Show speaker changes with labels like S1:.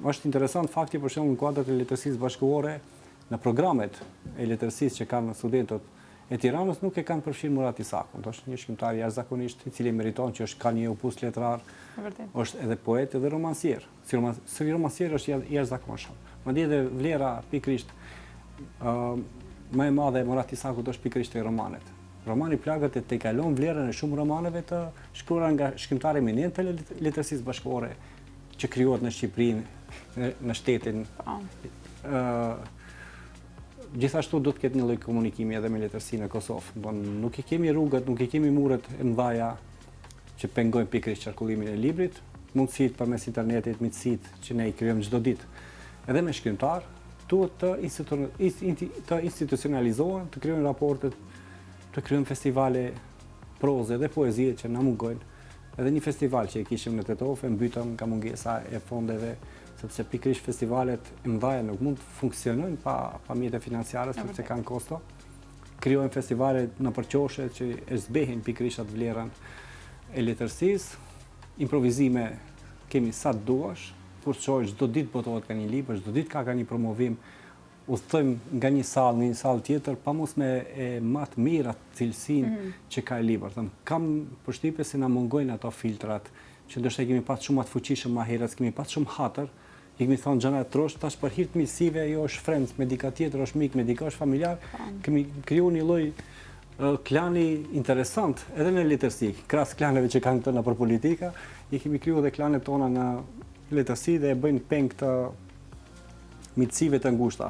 S1: është interesant fakti për shembull në kuadrat e letërsisë bashkëkohore, në programet e letërsisë që kanë studentët e Tiranës nuk e kanë përfshirë Murat Isakun. Është një shkrimtar jashtëzakonisht i cili meriton që ka një opus letrar, është edhe poet edhe romancier. Si romancier është jashtëzakonshëm. Madje edhe vlera pikërisht më e madhe e Murat Isakut është pikërisht te romanet. Romani Plagët e tejkalon vlerën e shumë romaneve të shkruara nga shkrimtarë eminentë të letërsisë bashkëkohore që krijohet në Shqipëri, në shtetin. Gjithashtu do të ketë një lloj komunikimi edhe me letërsinë në Kosovë. Nuk i kemi rrugët, nuk i kemi muret e mëdha që pengojnë pikërisht qarkullimin e librit, mundësitë përmes internetit, miqësitë që ne i krijojmë çdo ditë. Edhe me shkrimtar duhet të institucionalizohen, të krijojnë raportet, të krijojnë festivale proze dhe poezie që na mungojnë. Edhe një festival që e kishim në Tetov e mbytëm nga mungesa e fondeve, sepse pikërisht festivalet e mëdha nuk mund të funksionojnë pa mjete financiare, sepse kanë kosto. Krijojnë festivale në përqoshe që e zbehin pikërisht atë vlerën e letërsisë. Improvizime kemi sa të duash, kur çojë çdo ditë botohet ka një libër, çdo ditë ka një promovim, udhtojmë nga një sallë në një sallë tjetër, pa mos me matë mirë atë cilësinë që ka e libër. Kam përshtypje se na mungojnë ato filtrat, që ndoshta kemi pas shumë atë fuqishëm më herët, kemi pas shumë hatër, i kemi thonë gjëra trosh, tash për hir të miqësive, jo është friend me dika tjetër, është mik me dika, është familjar, kemi krijuar një lloj klani interesant edhe në letërsi, krahas klaneve që kanë këto nëpër politika, i kemi krijuar edhe klanet tona në letërsi dhe e bëjnë peng të miqësive të ngushta.